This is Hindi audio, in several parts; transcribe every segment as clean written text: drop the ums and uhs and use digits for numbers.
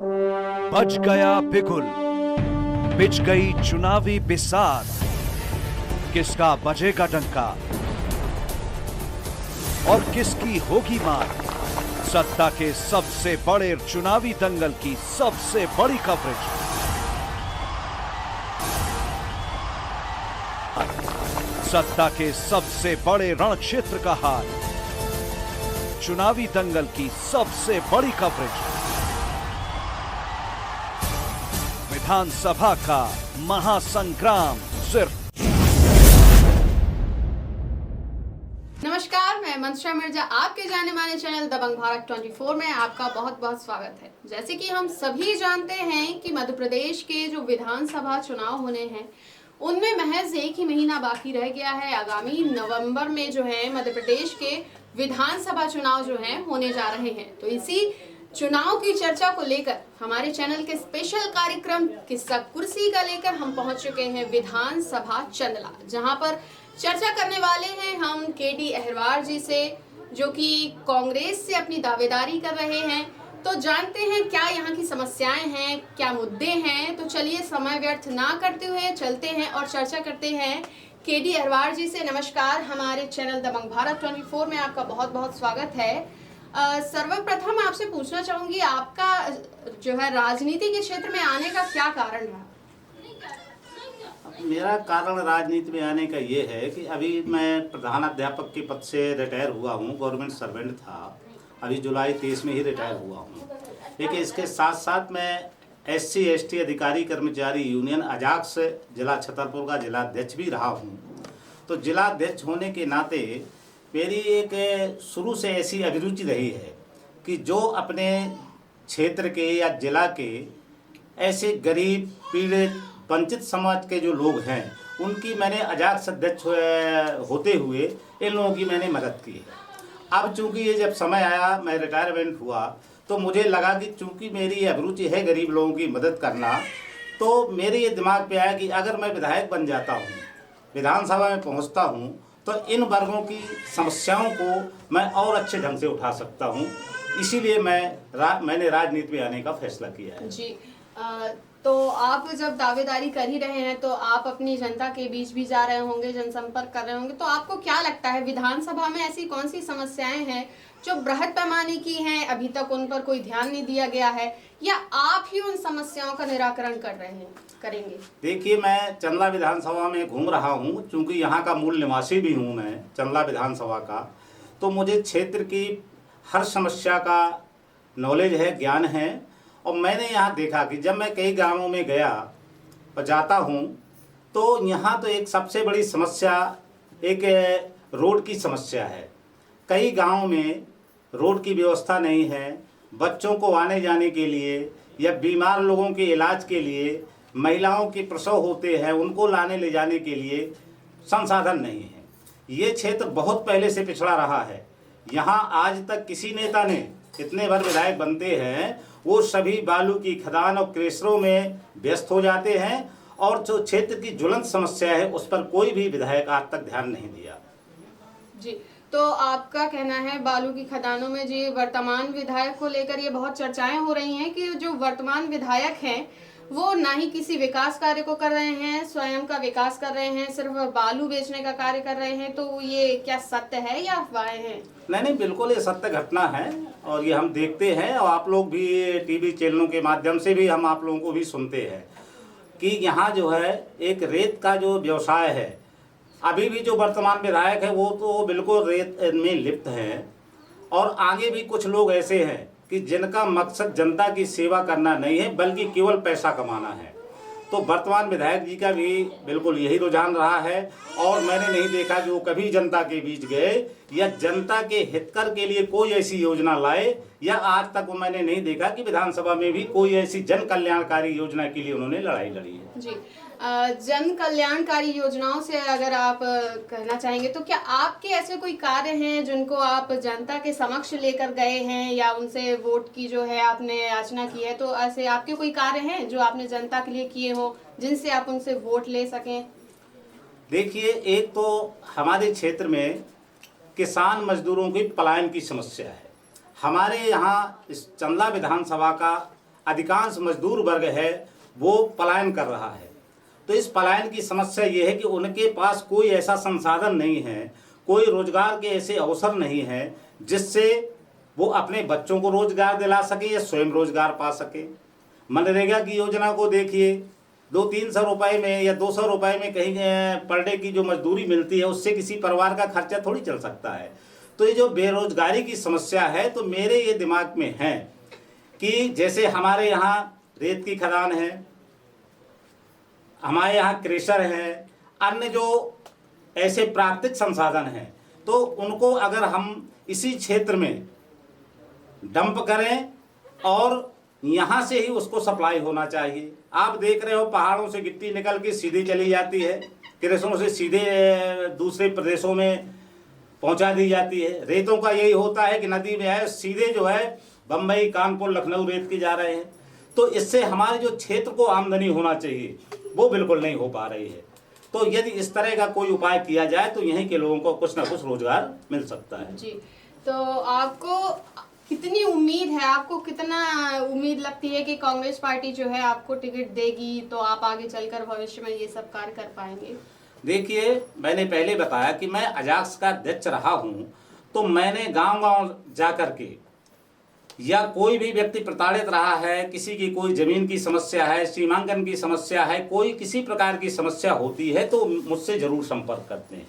बज गया बिगुल, बिछ गई चुनावी बिसात, किसका बजेगा डंका और किसकी होगी मात। सत्ता के सबसे बड़े चुनावी दंगल की सबसे बड़ी कवरेज, सत्ता के सबसे बड़े रण क्षेत्र का हाल, चुनावी दंगल की सबसे बड़ी कवरेज, विधानसभा का महासंग्राम सिर्फ। नमस्कार, मैं मंत्रा मिर्जा, आपके जाने माने चैनल दबंग भारत 24 में आपका बहुत बहुत स्वागत है। जैसे कि हम सभी जानते हैं कि मध्य प्रदेश के जो विधानसभा चुनाव होने हैं उनमें महज एक ही महीना बाकी रह गया है। आगामी नवंबर में जो है मध्य प्रदेश के विधानसभा चुनाव जो हैं होने जा रहे हैं। तो इसी चुनाव की चर्चा को लेकर हमारे चैनल के स्पेशल कार्यक्रम किस्सा कुर्सी का लेकर हम पहुंच चुके हैं विधानसभा चंदला, जहां पर चर्चा करने वाले हैं हम केडी अहिरवार जी से, जो कि कांग्रेस से अपनी दावेदारी कर रहे हैं। तो जानते हैं क्या यहाँ की समस्याएं हैं, क्या मुद्दे हैं। तो चलिए समय व्यर्थ ना करते हुए चलते हैं और चर्चा करते हैं केडी अहिरवार जी से। नमस्कार, हमारे चैनल दबंग भारत 24 में आपका बहुत बहुत स्वागत है। सर्वप्रथम आपसे पूछना चाहूंगी, आपका जो है राजनीति के क्षेत्र में आने का क्या कारण रहा? मेरा कारण राजनीति में आने का ये है कि अभी मैं प्रधानाध्यापक के पद से रिटायर हुआ हूँ, गवर्नमेंट सर्वेंट था। अभी जुलाई 23 में ही रिटायर हुआ हूँ। लेकिन इसके साथ साथ मैं SC ST अधिकारी कर्मचारी यूनियन अजाक्स जिला छतरपुर का जिला अध्यक्ष भी रहा हूँ। तो जिला अध्यक्ष होने के नाते मेरी एक शुरू से ऐसी अभिरुचि रही है कि जो अपने क्षेत्र के या जिला के ऐसे गरीब, पीड़ित, वंचित समाज के जो लोग हैं उनकी मैंने अजाक्स अध्यक्ष होते हुए इन लोगों की मैंने मदद की है। अब चूंकि ये जब समय आया, मैं रिटायरमेंट हुआ, तो मुझे लगा कि चूंकि मेरी अभिरुचि है गरीब लोगों की मदद करना, तो मेरे ये दिमाग पे आया कि अगर मैं विधायक बन जाता हूँ, विधानसभा में पहुँचता हूँ, तो इन वर्गों की समस्याओं को मैं और अच्छे ढंग से उठा सकता हूँ। इसीलिए मैंने राजनीति में आने का फैसला किया है। जी, तो आप जब दावेदारी कर ही रहे हैं तो आप अपनी जनता के बीच भी जा रहे होंगे, जनसंपर्क कर रहे होंगे, तो आपको क्या लगता है विधानसभा में ऐसी कौन सी समस्याएं हैं जो बृहद पैमाने की हैं, अभी तक उन पर कोई ध्यान नहीं दिया गया है, या आप ही उन समस्याओं का निराकरण करेंगे? देखिए, मैं चंदला विधानसभा में घूम रहा हूँ, चूँकि यहाँ का मूल निवासी भी हूँ मैं चंदला विधानसभा का, तो मुझे क्षेत्र की हर समस्या का नॉलेज है, ज्ञान है। और मैंने यहाँ देखा कि जब मैं कई गांवों में गया और जाता हूँ, तो यहाँ तो एक सबसे बड़ी समस्या एक रोड की समस्या है। कई गांवों में रोड की व्यवस्था नहीं है। बच्चों को आने जाने के लिए या बीमार लोगों के इलाज के लिए, महिलाओं के प्रसव होते हैं उनको लाने ले जाने के लिए संसाधन नहीं है। ये क्षेत्र बहुत पहले से पिछड़ा रहा है। यहाँ आज तक किसी नेता ने, कितने बार विधायक बनते हैं, वो सभी बालू की खदान और क्रेशरों में व्यस्त हो जाते हैं, और जो क्षेत्र की ज्वलंत समस्या है उस पर कोई भी विधायक आज तक ध्यान नहीं दिया। जी, तो आपका कहना है बालू की खदानों में जी वर्तमान विधायक को लेकर ये बहुत चर्चाएं हो रही हैं कि जो वर्तमान विधायक हैं वो ना ही किसी विकास कार्य को कर रहे हैं, स्वयं का विकास कर रहे हैं, सिर्फ बालू बेचने का कार्य कर रहे हैं। तो ये क्या सत्य है या अफवाहें हैं? नहीं, बिल्कुल ये सत्य घटना है, और ये हम देखते हैं, और आप लोग भी टीवी चैनलों के माध्यम से भी हम आप लोगों को भी सुनते हैं कि यहाँ जो है एक रेत का जो व्यवसाय है। अभी भी जो वर्तमान विधायक है वो तो बिल्कुल रेत में लिप्त हैं, और आगे भी कुछ लोग ऐसे हैं कि जिनका मकसद जनता की सेवा करना नहीं है बल्कि केवल पैसा कमाना है। तो वर्तमान विधायक जी का भी बिल्कुल यही रुझान रहा है, और मैंने नहीं देखा कि वो कभी जनता के बीच गए या जनता के हितकर के लिए कोई ऐसी योजना लाए, या आज तक वो मैंने नहीं देखा कि विधानसभा में भी कोई ऐसी जन कल्याणकारी योजना के लिए उन्होंने लड़ाई लड़ी है। जी, जन कल्याणकारी योजनाओं से अगर आप कहना चाहेंगे तो क्या आपके ऐसे कोई कार्य हैं जिनको आप जनता के समक्ष लेकर गए हैं, या उनसे वोट की जो है आपने याचना की है? तो ऐसे आपके कोई कार्य हैं जो आपने जनता के लिए किए हो जिनसे आप उनसे वोट ले सकें? देखिए, एक तो हमारे क्षेत्र में किसान मजदूरों की पलायन की समस्या है। हमारे यहाँ इस चंदला विधानसभा का अधिकांश मजदूर वर्ग है वो पलायन कर रहा है। तो इस पलायन की समस्या ये है कि उनके पास कोई ऐसा संसाधन नहीं है, कोई रोजगार के ऐसे अवसर नहीं है जिससे वो अपने बच्चों को रोजगार दिला सके या स्वयं रोजगार पा सके। मनरेगा की योजना को देखिए, 200-300 रुपए में या 200 रुपए में कहीं पर डे की जो मजदूरी मिलती है उससे किसी परिवार का खर्चा थोड़ी चल सकता है। तो ये जो बेरोजगारी की समस्या है, तो मेरे ये दिमाग में है कि जैसे हमारे यहाँ रेत की खदान है, हमारे यहाँ क्रेशर है, अन्य जो ऐसे प्राकृतिक संसाधन हैं, तो उनको अगर हम इसी क्षेत्र में डंप करें और यहाँ से ही उसको सप्लाई होना चाहिए। आप देख रहे हो पहाड़ों से गिट्टी निकल के सीधी चली जाती है, क्रेशरों से सीधे दूसरे प्रदेशों में पहुँचा दी जाती है। रेतों का यही होता है कि नदी में है, सीधे जो है बम्बई, कानपुर, लखनऊ रेत की जा रहे हैं। तो इससे हमारे जो क्षेत्र को आमदनी होना चाहिए वो बिल्कुल नहीं हो पा रही है। तो यदि इस तरह का कोई उपाय किया जाए तो यहीं के लोगों को कुछ ना कुछ रोजगार मिल सकता है। जी, तो आपको कितनी उम्मीद है, आपको कितना उम्मीद लगती है कि कांग्रेस पार्टी जो है आपको टिकट देगी तो आप आगे चलकर भविष्य में ये सब कार्य कर पाएंगे? देखिए, मैंने पहले बताया कि मैं अजाक्स का अध्यक्ष रहा हूं, तो मैंने गांव-गांव जा करके या कोई भी व्यक्ति प्रताड़ित रहा है, किसी की कोई जमीन की समस्या है, सीमांकन की समस्या है, कोई किसी प्रकार की समस्या होती है तो मुझसे जरूर संपर्क करते हैं।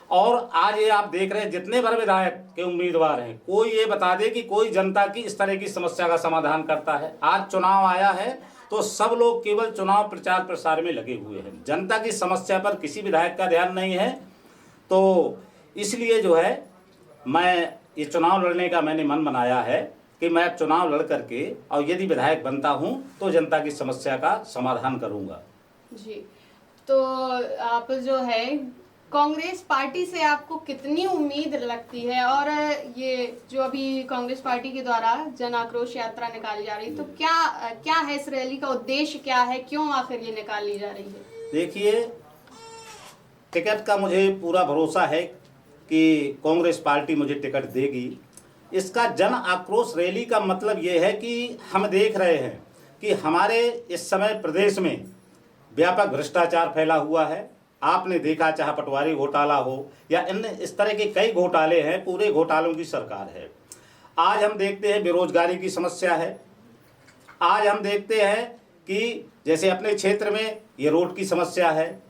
और आज ये आप देख रहे हैं जितने बड़े विधायक के उम्मीदवार हैं, कोई ये बता दे कि कोई जनता की इस तरह की समस्या का समाधान करता है। आज चुनाव आया है तो सब लोग केवल चुनाव प्रचार प्रसार में लगे हुए हैं, जनता की समस्या पर किसी विधायक का ध्यान नहीं है। तो इसलिए जो है मैं ये चुनाव लड़ने का मैंने मन बनाया है कि मैं चुनाव लड़ करके और यदि विधायक बनता हूं तो जनता की समस्या का समाधान करूंगा। जी, तो आप जो है कांग्रेस पार्टी से आपको कितनी उम्मीद लगती है, और ये जो अभी कांग्रेस पार्टी के द्वारा जन आक्रोश यात्रा निकाली जा रही है तो क्या है इस रैली का उद्देश्य, क्या है, क्यों आखिर ये निकाली जा रही है? देखिए, टिकट का मुझे पूरा भरोसा है कि कांग्रेस पार्टी मुझे टिकट देगी। इसका जन आक्रोश रैली का मतलब ये है कि हम देख रहे हैं कि हमारे इस समय प्रदेश में व्यापक भ्रष्टाचार फैला हुआ है। आपने देखा, चाहे पटवारी घोटाला हो या अन्य इस तरह के कई घोटाले हैं, पूरे घोटालों की सरकार है। आज हम देखते हैं बेरोजगारी की समस्या है। आज हम देखते हैं कि जैसे अपने क्षेत्र में ये रोड की समस्या है,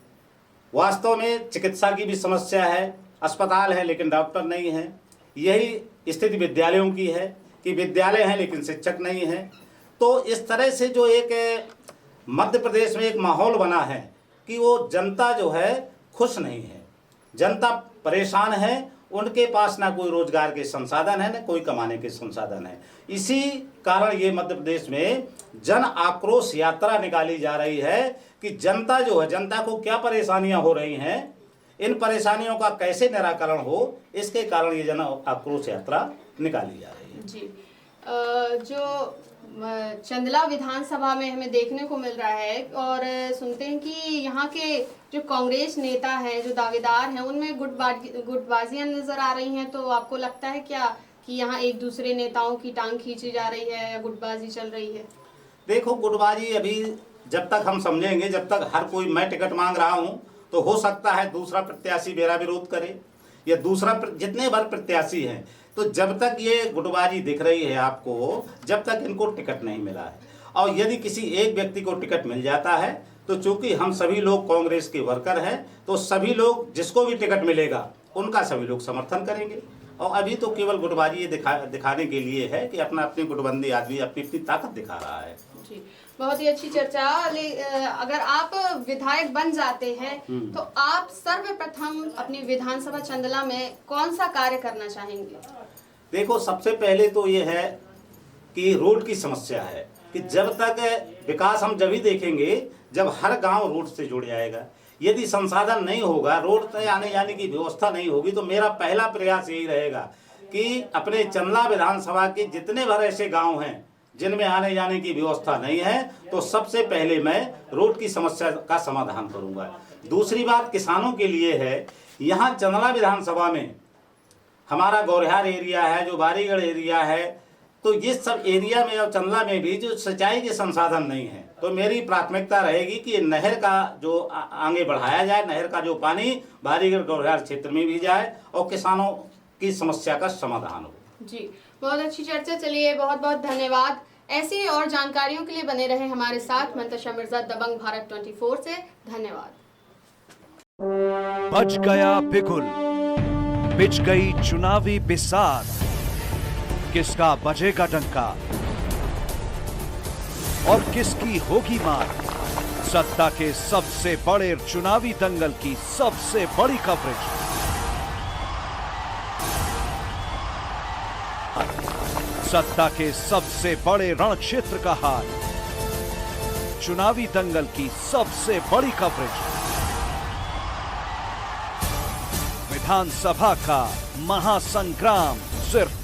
वास्तव में चिकित्सा की भी समस्या है, अस्पताल है लेकिन डॉक्टर नहीं है। यही स्थिति विद्यालयों की है कि विद्यालय हैं लेकिन शिक्षक नहीं हैं। तो इस तरह से जो एक मध्य प्रदेश में एक माहौल बना है कि वो जनता जो है खुश नहीं है, जनता परेशान है, उनके पास ना कोई रोजगार के संसाधन है, ना कोई कमाने के संसाधन है। इसी कारण ये मध्य प्रदेश में जन आक्रोश यात्रा निकाली जा रही है कि जनता जो है, जनता को क्या परेशानियां हो रही हैं, इन परेशानियों का कैसे निराकरण हो, इसके कारण ये जन आक्रोश यात्रा निकाली जा रही है। जी, जो चंदला विधानसभा में हमें देखने को मिल रहा है और सुनते हैं कि यहाँ के जो कांग्रेस नेता हैं, जो दावेदार हैं, उनमें गुटबाजियां नजर आ रही हैं। तो आपको लगता है क्या कि यहाँ एक दूसरे नेताओं की टांग खींची जा रही है या गुटबाजी चल रही है? देखो, गुटबाजी अभी जब तक हम समझेंगे, जब तक हर कोई, मैं टिकट मांग रहा हूँ तो हो सकता है दूसरा प्रत्याशी मेरा विरोध करे या दूसरा जितने बार प्रत्याशी हैं, तो जब तक ये गुटबाजी दिख रही है आपको, जब तक इनको टिकट नहीं मिला है। और यदि किसी एक व्यक्ति को टिकट मिल जाता है तो चूंकि हम सभी लोग कांग्रेस के वर्कर हैं, तो सभी लोग जिसको भी टिकट मिलेगा उनका सभी लोग समर्थन करेंगे। और अभी तो केवल गुटबाजी ये दिखाने के लिए है कि अपना अपनी गुटबंदी आदमी अपनी अपनी ताकत दिखा रहा है। जी, बहुत ही अच्छी चर्चा। अगर आप विधायक बन जाते हैं तो आप सर्वप्रथम अपनी विधानसभा चंदला में कौन सा कार्य करना चाहेंगे? देखो, सबसे पहले तो ये है कि रोड की समस्या है कि जब तक विकास हम जब ही देखेंगे जब हर गांव रोड से जुड़ जाएगा। यदि संसाधन नहीं होगा, रोड तक आने जाने की व्यवस्था नहीं होगी, तो मेरा पहला प्रयास यही रहेगा कि अपने चंदला विधानसभा के जितने भर ऐसे गांव हैं जिनमें आने जाने की व्यवस्था नहीं है, तो सबसे पहले मैं रोड की समस्या का समाधान करूंगा। दूसरी बात किसानों के लिए है। यहाँ चंदला विधानसभा में हमारा गौरिहार एरिया है, जो बारीगढ़ एरिया है, तो ये सब एरिया में और चंदला में भी जो सिंचाई के संसाधन नहीं है, तो मेरी प्राथमिकता रहेगी कि नहर का जो आगे बढ़ाया जाए, नहर का जो पानी बारीगढ़ गौरियार क्षेत्र में भी जाए और किसानों की समस्या का समाधान हो। जी, बहुत अच्छी चर्चा। चलिए, बहुत बहुत धन्यवाद। ऐसी और जानकारियों के लिए बने रहे हमारे साथ। मंतशा मिर्जा, दबंग भारत 24 से। धन्यवाद। बज गया बिगुल, बिछ गई चुनावी बिसात, किसका बजेगा डंका और किसकी होगी मार। सत्ता के सबसे बड़े चुनावी दंगल की सबसे बड़ी कवरेज, सत्ता के सबसे बड़े रण क्षेत्र का हाल, चुनावी दंगल की सबसे बड़ी कवरेज, विधानसभा का महासंग्राम सिर्फ